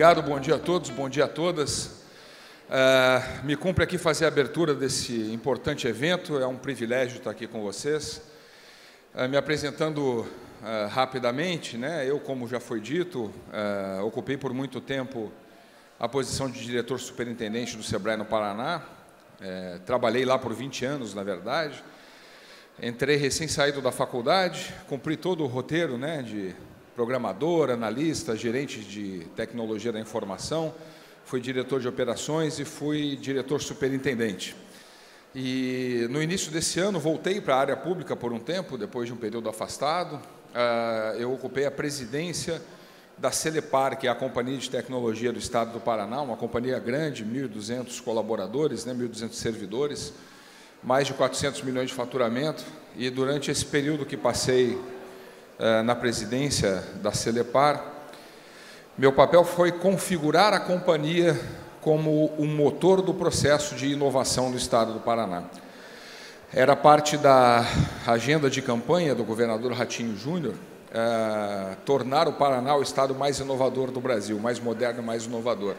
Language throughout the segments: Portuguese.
obrigado, bom dia a todos, bom dia a todas. Me cumpre aqui fazer a abertura desse importante evento, é um privilégio estar aqui com vocês. Me apresentando rapidamente, né, eu, como já foi dito, ocupei por muito tempo a posição de diretor superintendente do Sebrae no Paraná, trabalhei lá por 20 anos, na verdade. Entrei recém-saído da faculdade, cumpri todo o roteiro, né, de programador, analista, gerente de tecnologia da informação, fui diretor de operações e fui diretor superintendente. E no início desse ano voltei para a área pública por um tempo, depois de um período afastado. Eu ocupei a presidência da Celepar, que é a Companhia de Tecnologia do Estado do Paraná, uma companhia grande, 1.200 colaboradores, né, 1.200 servidores, mais de 400 milhões de faturamento, e durante esse período que passei na presidência da Celepar, meu papel foi configurar a companhia como um motor do processo de inovação do Estado do Paraná. Era parte da agenda de campanha do governador Ratinho Júnior, tornar o Paraná o estado mais inovador do Brasil, mais moderno e mais inovador.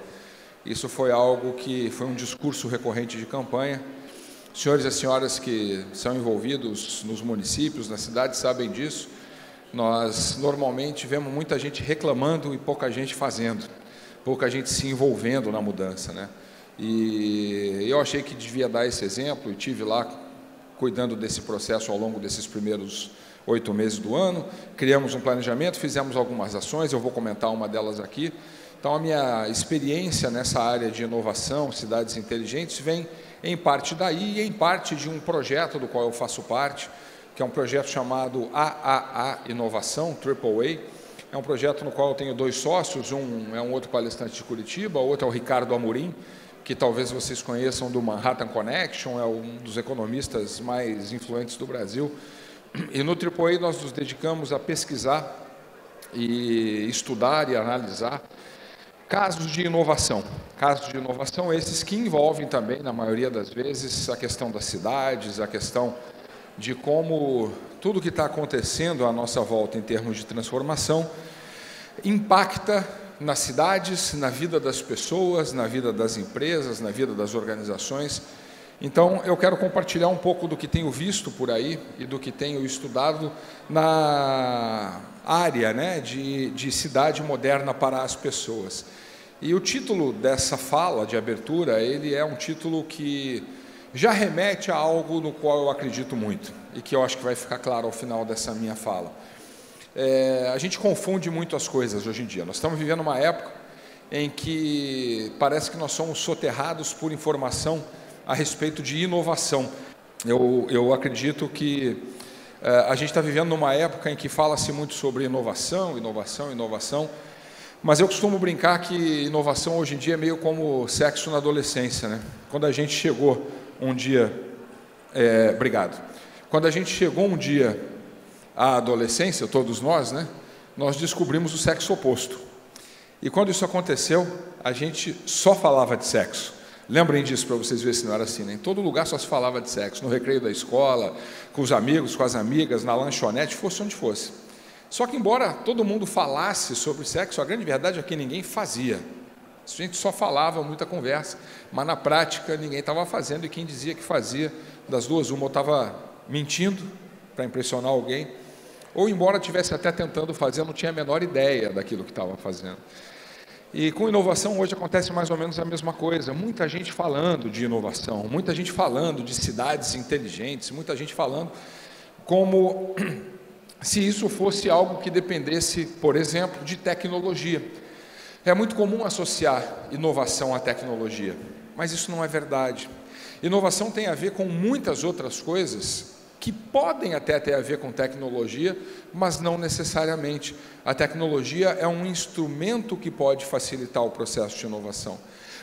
Isso foi algo que foi um discurso recorrente de campanha. Senhores e senhoras que são envolvidos nos municípios, nas cidades, sabem disso. Nós, normalmente, vemos muita gente reclamando e pouca gente fazendo, pouca gente se envolvendo na mudança, né? E eu achei que devia dar esse exemplo, e estive lá cuidando desse processo ao longo desses primeiros 8 meses do ano. Criamos um planejamento, fizemos algumas ações, eu vou comentar uma delas aqui. Então, a minha experiência nessa área de inovação, cidades inteligentes, vem em parte daí e em parte de um projeto do qual eu faço parte, que é um projeto chamado AAA Inovação, AAA. É um projeto no qual eu tenho 2 sócios, um é um outro palestrante de Curitiba, o outro é o Ricardo Amorim, que talvez vocês conheçam do Manhattan Connection, é um dos economistas mais influentes do Brasil. E no AAA nós nos dedicamos a pesquisar e estudar e analisar casos de inovação esses que envolvem também, na maioria das vezes, a questão das cidades, a questão de como tudo que está acontecendo à nossa volta em termos de transformação impacta nas cidades, na vida das pessoas, na vida das empresas, na vida das organizações. Então, eu quero compartilhar um pouco do que tenho visto por aí e do que tenho estudado na área, né, de cidade moderna para as pessoas. E o título dessa fala de abertura, ele é um título que já remete a algo no qual eu acredito muito e que eu acho que vai ficar claro ao final dessa minha fala. A gente confunde muito as coisas hoje em dia. Nós estamos vivendo uma época em que parece que nós somos soterrados por informação a respeito de inovação. Eu acredito que a gente está vivendo numa época em que fala-se muito sobre inovação, mas eu costumo brincar que inovação hoje em dia é meio como sexo na adolescência, né? Quando a gente chegou um dia... Quando a gente chegou um dia à adolescência, todos nós, né, nós descobrimos o sexo oposto. E quando isso aconteceu, a gente só falava de sexo. Lembrem disso para vocês verem se não era assim, né? Em todo lugar só se falava de sexo, no recreio da escola, com os amigos, com as amigas, na lanchonete, fosse onde fosse. Só que, embora todo mundo falasse sobre sexo, a grande verdade é que ninguém fazia. A gente só falava, muita conversa, mas na prática ninguém estava fazendo, e quem dizia que fazia, das duas, uma, ou estava mentindo para impressionar alguém, ou, embora estivesse até tentando fazer, não tinha a menor ideia daquilo que estava fazendo. E com inovação hoje acontece mais ou menos a mesma coisa, muita gente falando de inovação, muita gente falando de cidades inteligentes, muita gente falando como se isso fosse algo que dependesse, por exemplo, de tecnologia. É muito comum associar inovação à tecnologia, mas isso não é verdade. Inovação tem a ver com muitas outras coisas que podem até ter a ver com tecnologia, mas não necessariamente. A tecnologia é um instrumento que pode facilitar o processo de inovação,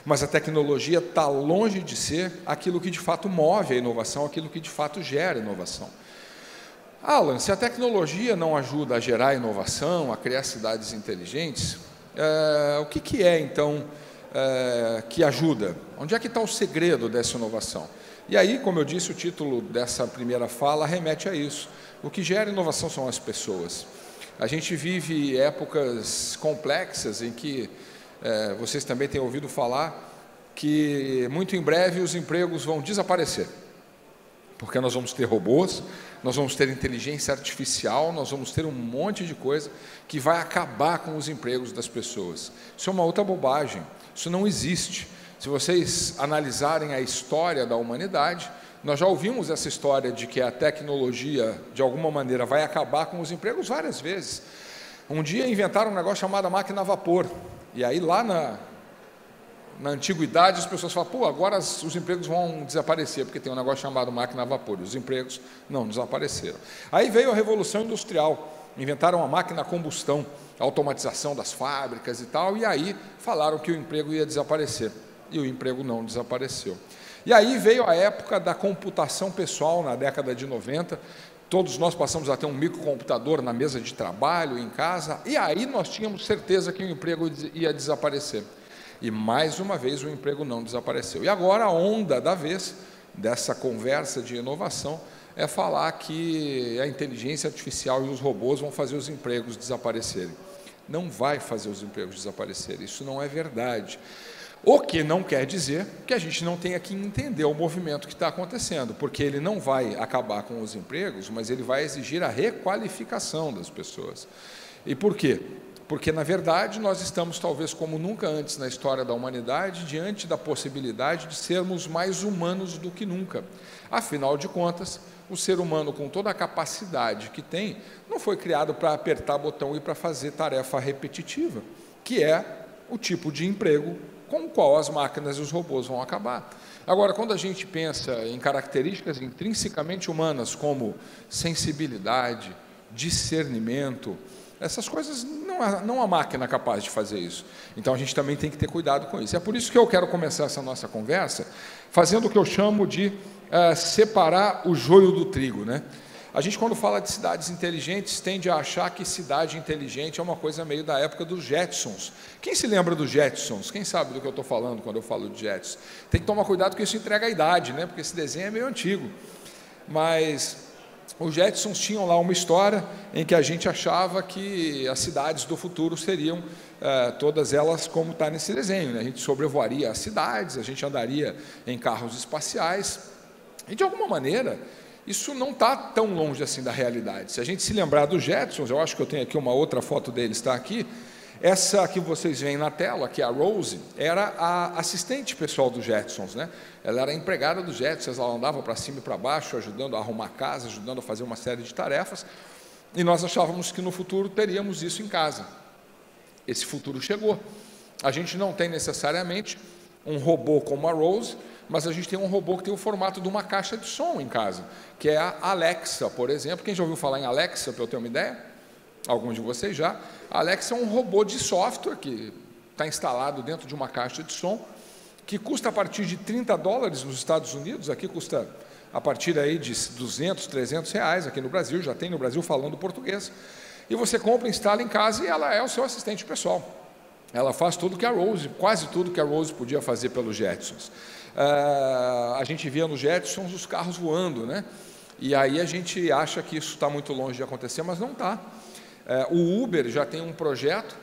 mas a tecnologia está longe de ser aquilo que de fato move a inovação, aquilo que de fato gera inovação. Alan, se a tecnologia não ajuda a gerar inovação, a criar cidades inteligentes, o que é, então, que ajuda? Onde é que está o segredo dessa inovação? E aí, como eu disse, o título dessa primeira fala remete a isso. O que gera inovação são as pessoas. A gente vive épocas complexas em que vocês também têm ouvido falar que muito em breve os empregos vão desaparecer, porque nós vamos ter robôs, nós vamos ter inteligência artificial, nós vamos ter um monte de coisa que vai acabar com os empregos das pessoas. Isso é uma outra bobagem, isso não existe. Se vocês analisarem a história da humanidade, nós já ouvimos essa história de que a tecnologia, de alguma maneira, vai acabar com os empregos várias vezes. Um dia inventaram um negócio chamado máquina a vapor, e aí lá na antiguidade as pessoas falam, pô, agora os empregos vão desaparecer, porque tem um negócio chamado máquina a vapor, e os empregos não desapareceram. Aí veio a Revolução Industrial, inventaram a máquina a combustão, a automatização das fábricas e tal, e aí falaram que o emprego ia desaparecer, e o emprego não desapareceu. E aí veio a época da computação pessoal, na década de 90, todos nós passamos a ter um microcomputador na mesa de trabalho, em casa, e aí nós tínhamos certeza que o emprego ia desaparecer. E mais uma vez o emprego não desapareceu. E agora a onda da vez, dessa conversa de inovação, é falar que a inteligência artificial e os robôs vão fazer os empregos desaparecerem. Não vai fazer os empregos desaparecerem, isso não é verdade. O que não quer dizer que a gente não tenha que entender o movimento que está acontecendo, porque ele não vai acabar com os empregos, mas ele vai exigir a requalificação das pessoas. E por quê? Porque, na verdade, nós estamos, talvez como nunca antes na história da humanidade, diante da possibilidade de sermos mais humanos do que nunca. Afinal de contas, o ser humano, com toda a capacidade que tem, não foi criado para apertar botão e para fazer tarefa repetitiva, que é o tipo de emprego com o qual as máquinas e os robôs vão acabar. Agora, quando a gente pensa em características intrinsecamente humanas, como sensibilidade, discernimento, essas coisas não há máquina capaz de fazer isso. Então a gente também tem que ter cuidado com isso. É por isso que eu quero começar essa nossa conversa fazendo o que eu chamo de separar o joio do trigo, né? A gente, quando fala de cidades inteligentes, tende a achar que cidade inteligente é uma coisa meio da época dos Jetsons. Quem se lembra dos Jetsons? Quem sabe do que eu estou falando quando eu falo de Jetsons? Tem que tomar cuidado porque isso entrega a idade, né? Porque esse desenho é meio antigo. Mas os Jetsons tinham lá uma história em que a gente achava que as cidades do futuro seriam todas elas como está nesse desenho, né? A gente sobrevoaria as cidades, a gente andaria em carros espaciais, e de alguma maneira isso não está tão longe assim da realidade. Se a gente se lembrar dos Jetsons, eu acho que eu tenho aqui uma outra foto deles, está aqui, essa que vocês veem na tela, que é a Rose, era a assistente pessoal dos Jetsons, né? Ela era empregada dos Jetsons, ela andava para cima e para baixo, ajudando a arrumar a casa, ajudando a fazer uma série de tarefas, e nós achávamos que no futuro teríamos isso em casa. Esse futuro chegou. A gente não tem necessariamente um robô como a Rose, mas a gente tem um robô que tem o formato de uma caixa de som em casa, que é a Alexa, por exemplo. Quem já ouviu falar em Alexa, para eu ter uma ideia? Alguns de vocês já. A Alexa é um robô de software que está instalado dentro de uma caixa de som, que custa a partir de $30 nos Estados Unidos, aqui custa a partir aí de 200, 300 reais, aqui no Brasil, já tem no Brasil falando português, e você compra, instala em casa e ela é o seu assistente pessoal. Ela faz tudo que a Rose, quase tudo que a Rose podia fazer pelos Jetsons. A gente via nos Jetsons os carros voando, né? E aí a gente acha que isso está muito longe de acontecer, mas não está. O Uber já tem um projeto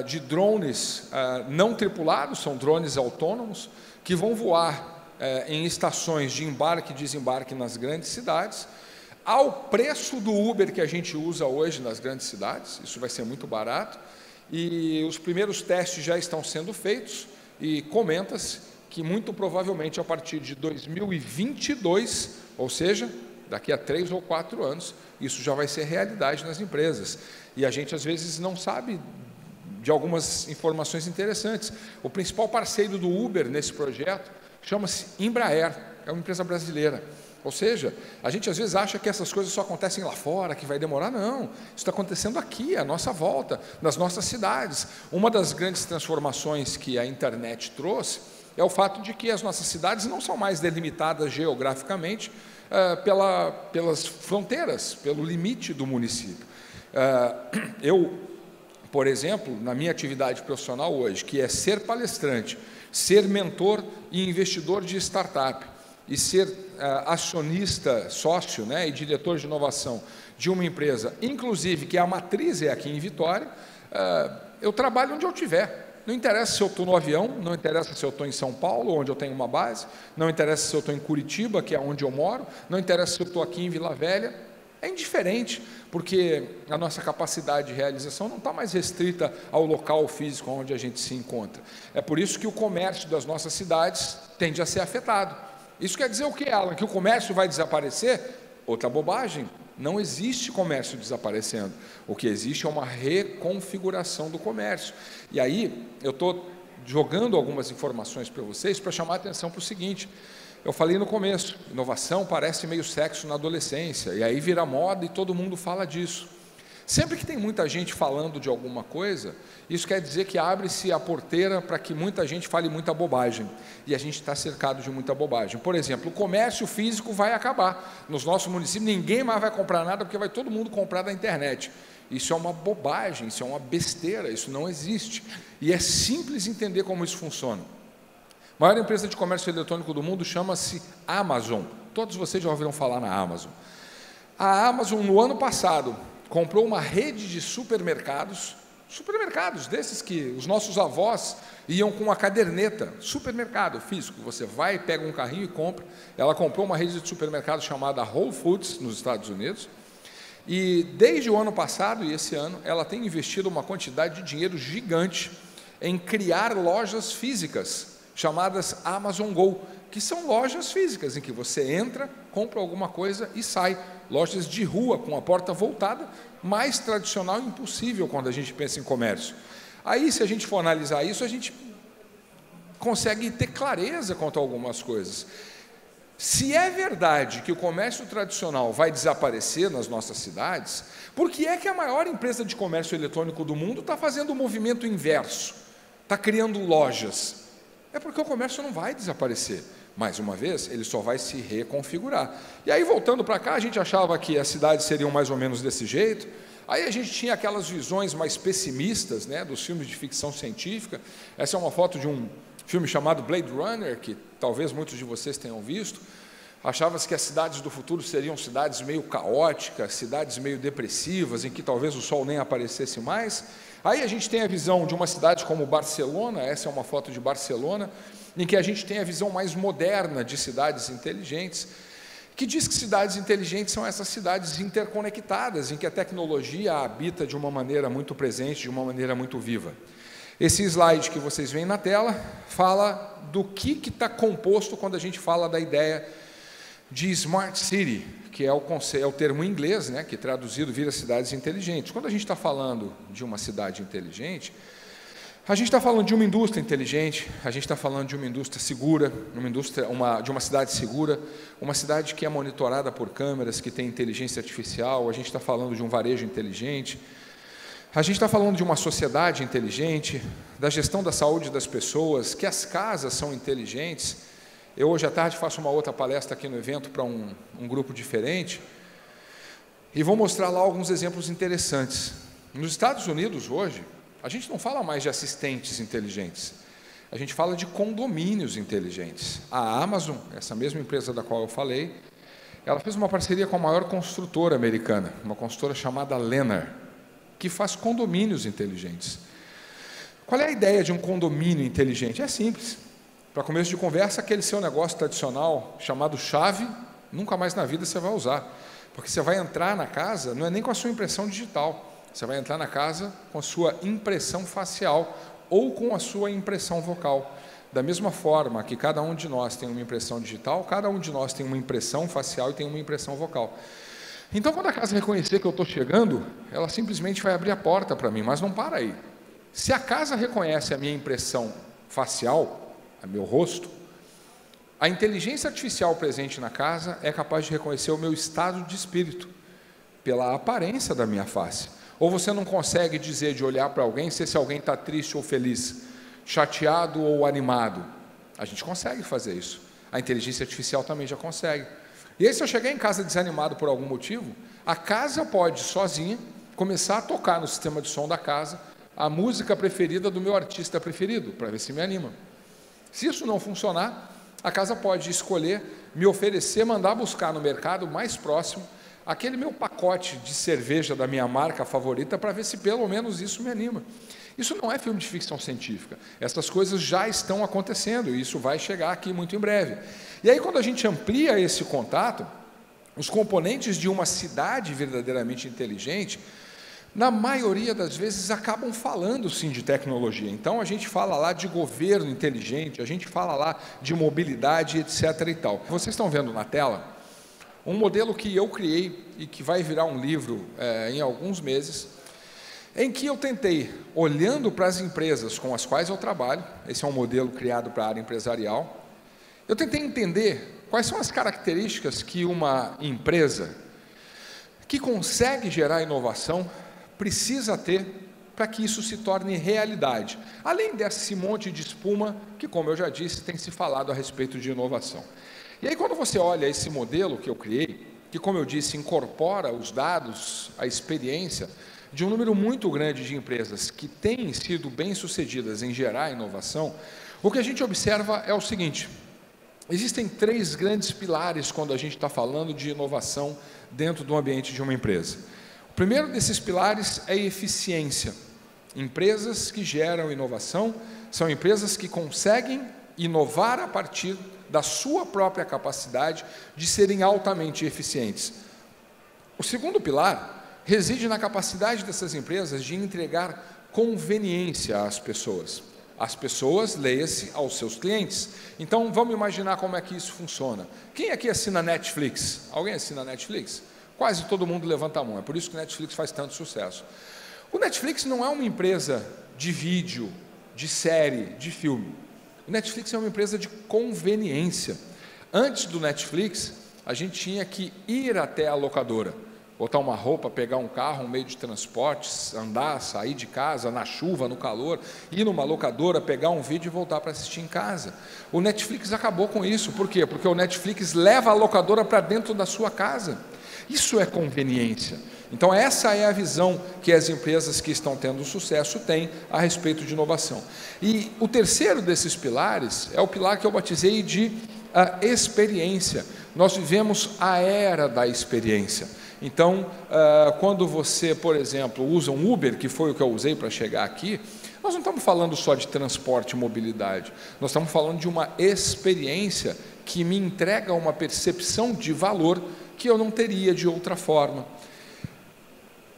de drones não tripulados, são drones autônomos, que vão voar em estações de embarque e desembarque nas grandes cidades, ao preço do Uber que a gente usa hoje nas grandes cidades. Isso vai ser muito barato, e os primeiros testes já estão sendo feitos, e comenta-se que muito provavelmente a partir de 2022, ou seja, daqui a 3 ou 4 anos, isso já vai ser realidade nas empresas. E a gente às vezes não sabe de algumas informações interessantes. O principal parceiro do Uber nesse projeto chama-se Embraer, é uma empresa brasileira. Ou seja, a gente às vezes acha que essas coisas só acontecem lá fora, que vai demorar. Não, isso está acontecendo aqui, à nossa volta, nas nossas cidades. Uma das grandes transformações que a internet trouxe é o fato de que as nossas cidades não são mais delimitadas geograficamente pelas fronteiras, pelo limite do município. Eu, por exemplo, na minha atividade profissional hoje, que é ser palestrante, ser mentor e investidor de startup, e ser acionista, sócio, né, e diretor de inovação de uma empresa, inclusive que a matriz é aqui em Vitória, eu trabalho onde eu estiver. Não interessa se eu estou no avião, não interessa se eu estou em São Paulo, onde eu tenho uma base, não interessa se eu estou em Curitiba, que é onde eu moro, não interessa se eu estou aqui em Vila Velha, é indiferente, porque a nossa capacidade de realização não está mais restrita ao local físico onde a gente se encontra. É por isso que o comércio das nossas cidades tende a ser afetado. Isso quer dizer o quê, Alan? Que o comércio vai desaparecer? Outra bobagem. Não existe comércio desaparecendo. O que existe é uma reconfiguração do comércio. E aí, eu estou jogando algumas informações para vocês para chamar a atenção para o seguinte: eu falei no começo, inovação parece meio sexo na adolescência, e aí vira moda e todo mundo fala disso. Sempre que tem muita gente falando de alguma coisa, isso quer dizer que abre-se a porteira para que muita gente fale muita bobagem, e a gente está cercado de muita bobagem. Por exemplo, o comércio físico vai acabar. Nos nossos municípios ninguém mais vai comprar nada, porque vai todo mundo comprar da internet. Isso é uma bobagem, isso é uma besteira, isso não existe. E é simples entender como isso funciona. A maior empresa de comércio eletrônico do mundo chama-se Amazon. Todos vocês já ouviram falar na Amazon. A Amazon, no ano passado, comprou uma rede de supermercados desses que os nossos avós iam com a caderneta, supermercado físico, você vai, pega um carrinho e compra. Ela comprou uma rede de supermercados chamada Whole Foods, nos Estados Unidos, e desde o ano passado e esse ano, ela tem investido uma quantidade de dinheiro gigante em criar lojas físicas, chamadas Amazon Go, que são lojas físicas, em que você entra, compra alguma coisa e sai. Lojas de rua, com a porta voltada, mais tradicional e impossível quando a gente pensa em comércio. Aí, se a gente for analisar isso, a gente consegue ter clareza quanto a algumas coisas. Se é verdade que o comércio tradicional vai desaparecer nas nossas cidades, por que é que a maior empresa de comércio eletrônico do mundo está fazendo o movimento inverso? Está criando lojas. É porque o comércio não vai desaparecer. Mais uma vez, ele só vai se reconfigurar. E aí, voltando para cá, a gente achava que as cidades seriam mais ou menos desse jeito. Aí a gente tinha aquelas visões mais pessimistas, né, dos filmes de ficção científica. Essa é uma foto de um filme chamado Blade Runner, que talvez muitos de vocês tenham visto. Achava-se que as cidades do futuro seriam cidades meio caóticas, cidades meio depressivas, em que talvez o sol nem aparecesse mais. Aí a gente tem a visão de uma cidade como Barcelona, essa é uma foto de Barcelona, em que a gente tem a visão mais moderna de cidades inteligentes, que diz que cidades inteligentes são essas cidades interconectadas, em que a tecnologia habita de uma maneira muito presente, de uma maneira muito viva. Esse slide que vocês veem na tela fala do que está composto quando a gente fala da ideia de Smart City, que é o termo em inglês, né, que traduzido vira cidades inteligentes. Quando a gente está falando de uma cidade inteligente, a gente está falando de uma indústria inteligente, a gente está falando de uma indústria segura, de uma cidade segura, uma cidade que é monitorada por câmeras, que tem inteligência artificial, a gente está falando de um varejo inteligente, a gente está falando de uma sociedade inteligente, da gestão da saúde das pessoas, que as casas são inteligentes. Eu hoje à tarde faço uma outra palestra aqui no evento para um grupo diferente, e vou mostrar lá alguns exemplos interessantes. Nos Estados Unidos hoje, a gente não fala mais de assistentes inteligentes, a gente fala de condomínios inteligentes. A Amazon, essa mesma empresa da qual eu falei, ela fez uma parceria com a maior construtora americana, uma construtora chamada Lennar, que faz condomínios inteligentes. Qual é a ideia de um condomínio inteligente? É simples. Para começo de conversa, aquele seu negócio tradicional chamado chave, nunca mais na vida você vai usar, porque você vai entrar na casa, não é nem com a sua impressão digital, você vai entrar na casa com a sua impressão facial ou com a sua impressão vocal. Da mesma forma que cada um de nós tem uma impressão digital, cada um de nós tem uma impressão facial e tem uma impressão vocal. Então, quando a casa reconhecer que eu estou chegando, ela simplesmente vai abrir a porta para mim, mas não para aí. Se a casa reconhece a minha impressão facial, a meu rosto, a inteligência artificial presente na casa é capaz de reconhecer o meu estado de espírito, pela aparência da minha face. Ou você não consegue dizer de olhar para alguém se esse alguém está triste ou feliz, chateado ou animado. A gente consegue fazer isso. A inteligência artificial também já consegue. E aí, se eu chegar em casa desanimado por algum motivo, a casa pode, sozinha, começar a tocar no sistema de som da casa a música preferida do meu artista preferido, para ver se me anima. Se isso não funcionar, a casa pode escolher me oferecer, mandar buscar no mercado mais próximo aquele meu pacote de cerveja da minha marca favorita, para ver se pelo menos isso me anima. Isso não é filme de ficção científica. Essas coisas já estão acontecendo e isso vai chegar aqui muito em breve. E aí, quando a gente amplia esse contato, os componentes de uma cidade verdadeiramente inteligente, na maioria das vezes, acabam falando sim de tecnologia. Então, a gente fala lá de governo inteligente, a gente fala lá de mobilidade, etc. e tal. Vocês estão vendo na tela um modelo que eu criei e que vai virar um livro em alguns meses, em que eu tentei, olhando para as empresas com as quais eu trabalho, esse é um modelo criado para a área empresarial, eu tentei entender quais são as características que uma empresa que consegue gerar inovação precisa ter para que isso se torne realidade, além desse monte de espuma que, como eu já disse, tem se falado a respeito de inovação. E aí, quando você olha esse modelo que eu criei, que, como eu disse, incorpora os dados, a experiência de um número muito grande de empresas que têm sido bem-sucedidas em gerar inovação, o que a gente observa é o seguinte: existem 3 grandes pilares quando a gente está falando de inovação dentro do ambiente de uma empresa. O primeiro desses pilares é eficiência. Empresas que geram inovação são empresas que conseguem inovar a partir da sua própria capacidade de serem altamente eficientes. O segundo pilar reside na capacidade dessas empresas de entregar conveniência às pessoas. As pessoas, leia-se, aos seus clientes. Então, vamos imaginar como é que isso funciona. Quem aqui assina Netflix? Alguém assina Netflix? Quase todo mundo levanta a mão, é por isso que o Netflix faz tanto sucesso. O Netflix não é uma empresa de vídeo, de série, de filme. O Netflix é uma empresa de conveniência. Antes do Netflix, a gente tinha que ir até a locadora, botar uma roupa, pegar um carro, um meio de transporte, andar, sair de casa, na chuva, no calor, ir numa locadora, pegar um vídeo e voltar para assistir em casa. O Netflix acabou com isso. Por quê? Porque o Netflix leva a locadora para dentro da sua casa. Isso é conveniência. Então, essa é a visão que as empresas que estão tendo sucesso têm a respeito de inovação. E o terceiro desses pilares é o pilar que eu batizei de experiência. Nós vivemos a era da experiência. Então, quando você, por exemplo, usa um Uber, que foi o que eu usei para chegar aqui, nós não estamos falando só de transporte e mobilidade, nós estamos falando de uma experiência que me entrega uma percepção de valor que eu não teria de outra forma.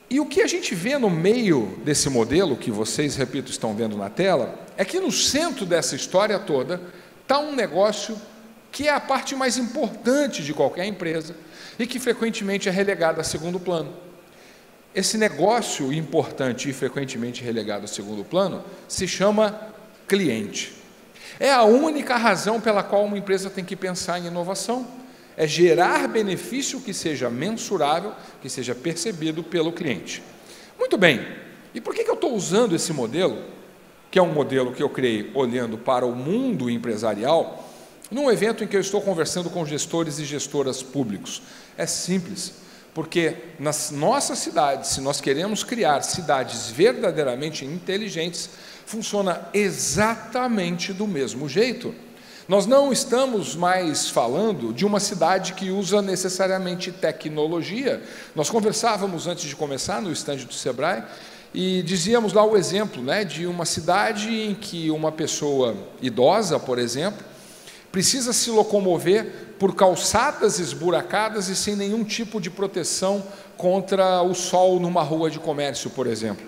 E o que a gente vê no meio desse modelo, que vocês, repito, estão vendo na tela, é que no centro dessa história toda está um negócio que é a parte mais importante de qualquer empresa e que frequentemente é relegado a segundo plano. Esse negócio importante e frequentemente relegado a segundo plano se chama cliente. É a única razão pela qual uma empresa tem que pensar em inovação. É gerar benefício que seja mensurável, que seja percebido pelo cliente. Muito bem, e por que eu estou usando esse modelo, que é um modelo que eu criei olhando para o mundo empresarial, num evento em que eu estou conversando com gestores e gestoras públicos? É simples, porque nas nossas cidades, se nós queremos criar cidades verdadeiramente inteligentes, funciona exatamente do mesmo jeito. Nós não estamos mais falando de uma cidade que usa necessariamente tecnologia. Nós conversávamos antes de começar no estande do Sebrae e dizíamos lá o exemplo, de uma cidade em que uma pessoa idosa, por exemplo, precisa se locomover por calçadas esburacadas e sem nenhum tipo de proteção contra o sol numa rua de comércio, por exemplo.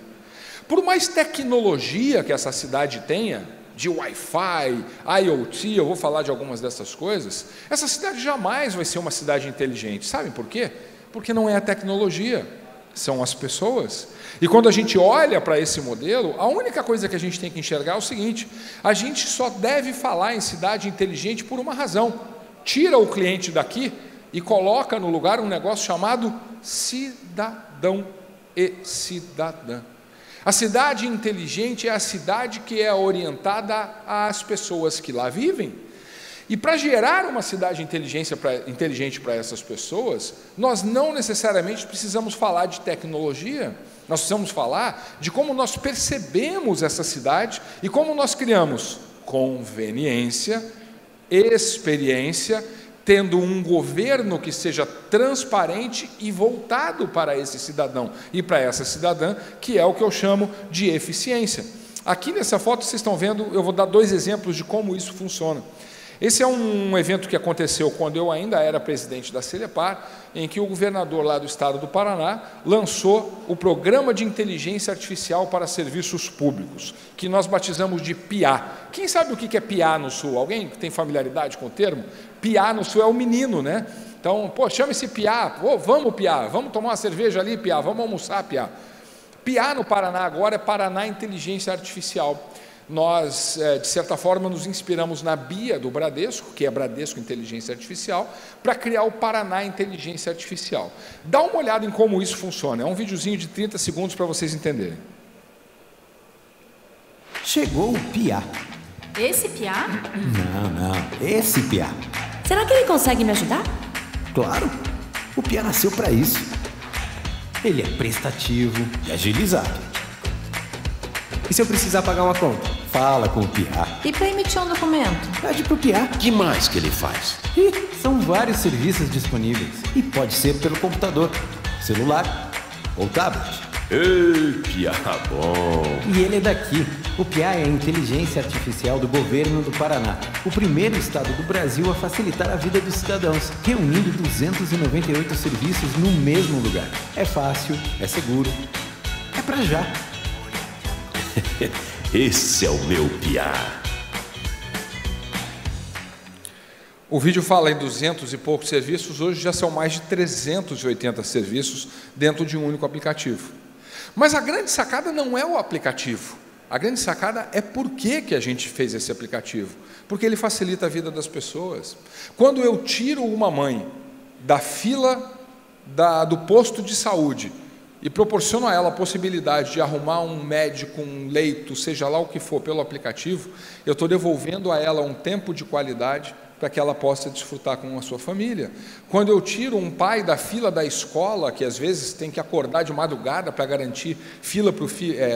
Por mais tecnologia que essa cidade tenha, de Wi-Fi, IoT, eu vou falar de algumas dessas coisas, essa cidade jamais vai ser uma cidade inteligente. Sabem por quê? Porque não é a tecnologia, são as pessoas. E quando a gente olha para esse modelo, a única coisa que a gente tem que enxergar é o seguinte: a gente só deve falar em cidade inteligente por uma razão. Tira o cliente daqui e coloca no lugar um negócio chamado cidadão e cidadã. A cidade inteligente é a cidade que é orientada às pessoas que lá vivem. E para gerar uma cidade inteligente para essas pessoas, nós não necessariamente precisamos falar de tecnologia, nós precisamos falar de como nós percebemos essa cidade e como nós criamos conveniência, experiência tendo um governo que seja transparente e voltado para esse cidadão e para essa cidadã, que é o que eu chamo de eficiência. Aqui nessa foto vocês estão vendo, eu vou dar 2 exemplos de como isso funciona. Esse é um evento que aconteceu quando eu ainda era presidente da Celepar, em que o governador lá do estado do Paraná lançou o Programa de Inteligência Artificial para Serviços Públicos, que nós batizamos de PIA. Quem sabe o que é PIA no Sul? Alguém que tem familiaridade com o termo? PIA no Sul é o menino, né? Então, chama esse PIA, vamos PIA, vamos tomar uma cerveja ali, PIA, vamos almoçar, PIA. PIA no Paraná agora é Paraná Inteligência Artificial. Nós, de certa forma, nos inspiramos na BIA do Bradesco, que é Bradesco Inteligência Artificial, para criar o Paraná Inteligência Artificial. Dá uma olhada em como isso funciona. É um videozinho de 30 segundos para vocês entenderem. Chegou o PIA. Esse PIA? Não, esse PIA. Será que ele consegue me ajudar? Claro, o PIA nasceu para isso. Ele é prestativo e agilizado. E se eu precisar pagar uma conta? Fala com o PIA. E para emitir um documento? Pede pro PIA. Que mais que ele faz? E são vários serviços disponíveis. E pode ser pelo computador, celular ou tablet. Ei, PIA bom! E ele é daqui. O PIA é a inteligência artificial do governo do Paraná, o primeiro estado do Brasil a facilitar a vida dos cidadãos, reunindo 298 serviços no mesmo lugar. É fácil, é seguro, é pra já. Esse é o meu PIA. O vídeo fala em 200 e poucos serviços, hoje já são mais de 380 serviços dentro de um único aplicativo. Mas a grande sacada não é o aplicativo, a grande sacada é por que a gente fez esse aplicativo, porque ele facilita a vida das pessoas. Quando eu tiro uma mãe da fila do posto de saúde e proporciono a ela a possibilidade de arrumar um médico, um leito, seja lá o que for, pelo aplicativo, eu estou devolvendo a ela um tempo de qualidade para que ela possa desfrutar com a sua família. Quando eu tiro um pai da fila da escola, que às vezes tem que acordar de madrugada para garantir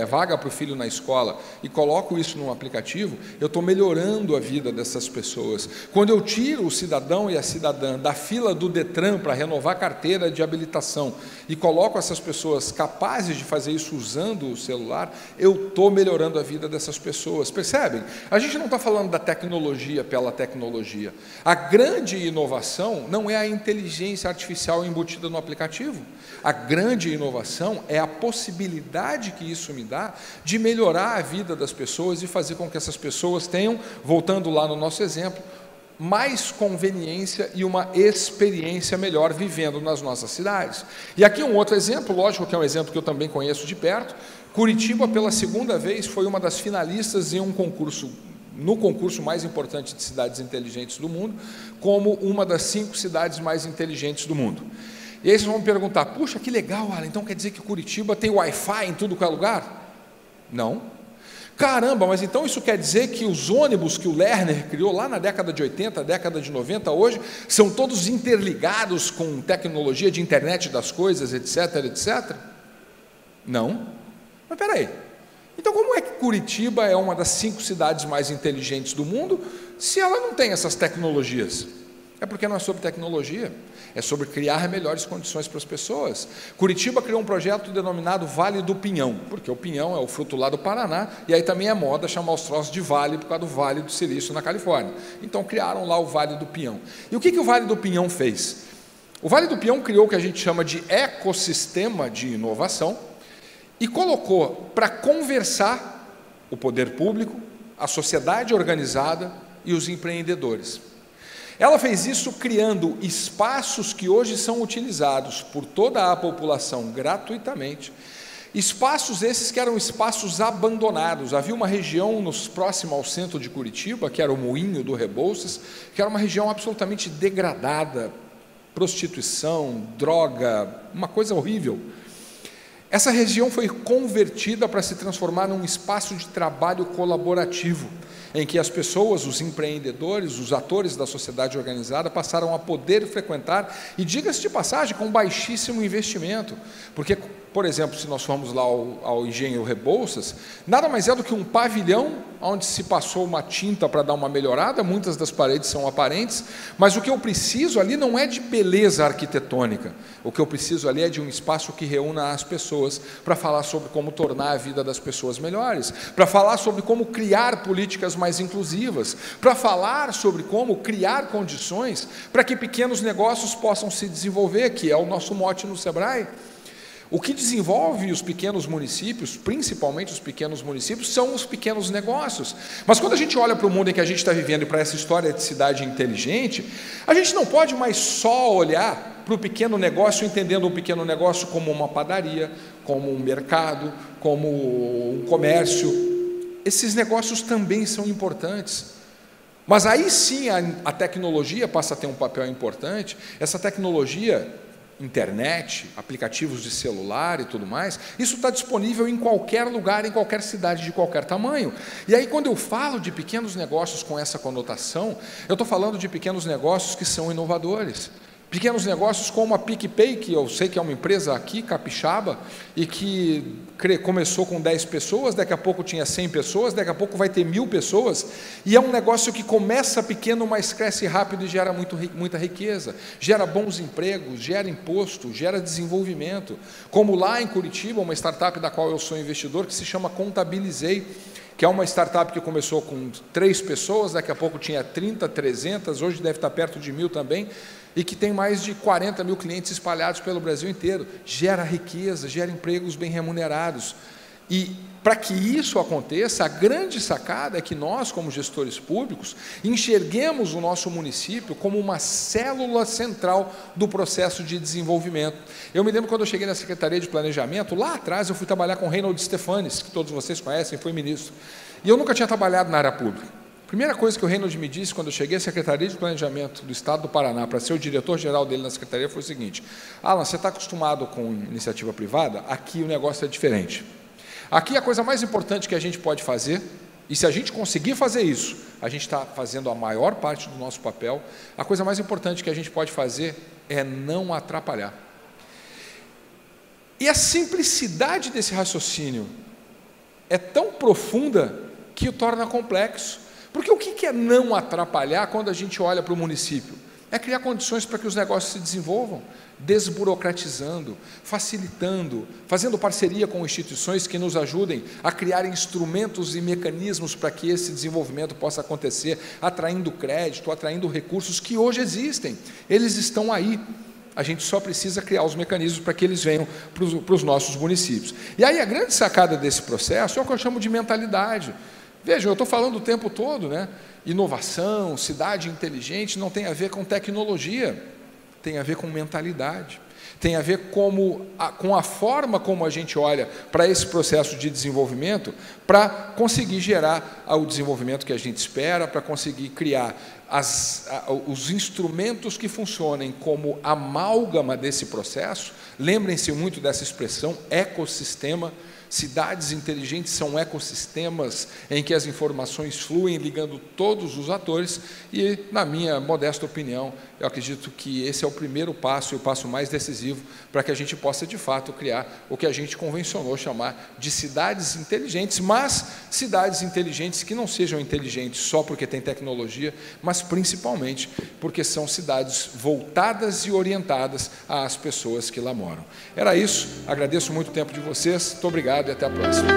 vaga para o filho na escola, e coloco isso num aplicativo, eu estou melhorando a vida dessas pessoas. Quando eu tiro o cidadão e a cidadã da fila do Detran para renovar a carteira de habilitação e coloco essas pessoas capazes de fazer isso usando o celular, eu estou melhorando a vida dessas pessoas. Percebem? A gente não está falando da tecnologia pela tecnologia. A grande inovação não é a inteligência artificial embutida no aplicativo. A grande inovação é a possibilidade que isso me dá de melhorar a vida das pessoas e fazer com que essas pessoas tenham, voltando lá no nosso exemplo, mais conveniência e uma experiência melhor vivendo nas nossas cidades. E aqui um outro exemplo, lógico que é um exemplo que eu também conheço de perto. Curitiba, pela segunda vez, foi uma das finalistas em um concurso, no concurso mais importante de cidades inteligentes do mundo, como uma das 5 cidades mais inteligentes do mundo. E aí vocês vão me perguntar, puxa, que legal, Alan, então quer dizer que Curitiba tem Wi-Fi em tudo que é lugar? Não. Caramba, mas então isso quer dizer que os ônibus que o Lerner criou lá na década de 80, década de 90, hoje, são todos interligados com tecnologia de internet das coisas, etc, etc? Não. Mas espera aí. Então, como é que Curitiba é uma das 5 cidades mais inteligentes do mundo, se ela não tem essas tecnologias? É porque não é sobre tecnologia, é sobre criar melhores condições para as pessoas. Curitiba criou um projeto denominado Vale do Pinhão, porque o pinhão é o fruto lá do Paraná, e aí também é moda chamar os troços de vale por causa do Vale do Silício na Califórnia. Então criaram lá o Vale do Pinhão. E o que o Vale do Pinhão fez? O Vale do Pinhão criou o que a gente chama de ecossistema de inovação, e colocou para conversar o poder público, a sociedade organizada e os empreendedores. Ela fez isso criando espaços que hoje são utilizados por toda a população gratuitamente, espaços esses que eram espaços abandonados. Havia uma região próxima ao centro de Curitiba, que era o Moinho do Rebouças, que era uma região absolutamente degradada, prostituição, droga, uma coisa horrível. Essa região foi convertida para se transformar num espaço de trabalho colaborativo, em que as pessoas, os empreendedores, os atores da sociedade organizada passaram a poder frequentar, e diga-se de passagem, com baixíssimo investimento, porque por exemplo, se nós formos lá ao Engenho Rebouças, nada mais é do que um pavilhão onde se passou uma tinta para dar uma melhorada, muitas das paredes são aparentes, mas o que eu preciso ali não é de beleza arquitetônica, o que eu preciso ali é de um espaço que reúna as pessoas para falar sobre como tornar a vida das pessoas melhores, para falar sobre como criar políticas mais inclusivas, para falar sobre como criar condições para que pequenos negócios possam se desenvolver, que é o nosso mote no Sebrae. O que desenvolve os pequenos municípios, principalmente os pequenos municípios, são os pequenos negócios. Mas quando a gente olha para o mundo em que a gente está vivendo e para essa história de cidade inteligente, a gente não pode mais só olhar para o pequeno negócio, entendendo o pequeno negócio como uma padaria, como um mercado, como um comércio. Esses negócios também são importantes. Mas aí sim a tecnologia passa a ter um papel importante. Essa tecnologia, internet, aplicativos de celular e tudo mais, isso está disponível em qualquer lugar, em qualquer cidade de qualquer tamanho. E aí quando eu falo de pequenos negócios com essa conotação, eu estou falando de pequenos negócios que são inovadores. Pequenos negócios como a PicPay, que eu sei que é uma empresa aqui, capixaba, e que começou com 10 pessoas, daqui a pouco tinha 100 pessoas, daqui a pouco vai ter 1000 pessoas, e é um negócio que começa pequeno, mas cresce rápido e gera muita riqueza, gera bons empregos, gera imposto, gera desenvolvimento, como lá em Curitiba, uma startup da qual eu sou investidor, que se chama Contabilizei, que é uma startup que começou com 3 pessoas, daqui a pouco tinha 30, 300, hoje deve estar perto de 1000 também, e que tem mais de 40 mil clientes espalhados pelo Brasil inteiro, gera riqueza, gera empregos bem remunerados. E para que isso aconteça, a grande sacada é que nós, como gestores públicos, enxerguemos o nosso município como uma célula central do processo de desenvolvimento. Eu me lembro quando eu cheguei na Secretaria de Planejamento, lá atrás eu fui trabalhar com Reinhold Stefanes, que todos vocês conhecem, foi ministro, e eu nunca tinha trabalhado na área pública. A primeira coisa que o Reinhold me disse quando eu cheguei à Secretaria de Planejamento do Estado do Paraná para ser o diretor-geral dele na Secretaria foi o seguinte: Alan, você está acostumado com iniciativa privada? Aqui o negócio é diferente. Aqui a coisa mais importante que a gente pode fazer, e se a gente conseguir fazer isso, a gente está fazendo a maior parte do nosso papel, a coisa mais importante que a gente pode fazer é não atrapalhar. E a simplicidade desse raciocínio é tão profunda que o torna complexo. Porque o que é não atrapalhar quando a gente olha para o município? É criar condições para que os negócios se desenvolvam, desburocratizando, facilitando, fazendo parceria com instituições que nos ajudem a criar instrumentos e mecanismos para que esse desenvolvimento possa acontecer, atraindo crédito, atraindo recursos que hoje existem, eles estão aí. A gente só precisa criar os mecanismos para que eles venham para os nossos municípios. E aí a grande sacada desse processo é o que eu chamo de mentalidade. Vejam, eu estou falando o tempo todo, né? Inovação, cidade inteligente não tem a ver com tecnologia, tem a ver com mentalidade, tem a ver com a forma como a gente olha para esse processo de desenvolvimento para conseguir gerar o desenvolvimento que a gente espera, para conseguir criar os instrumentos que funcionem como amálgama desse processo. Lembrem-se muito dessa expressão, ecossistema. Cidades inteligentes são ecossistemas em que as informações fluem, ligando todos os atores, e, na minha modesta opinião, eu acredito que esse é o primeiro passo e o passo mais decisivo para que a gente possa, de fato, criar o que a gente convencionou chamar de cidades inteligentes, mas cidades inteligentes que não sejam inteligentes só porque tem tecnologia, mas principalmente porque são cidades voltadas e orientadas às pessoas que lá moram. Era isso, agradeço muito o tempo de vocês, muito obrigado e até a próxima.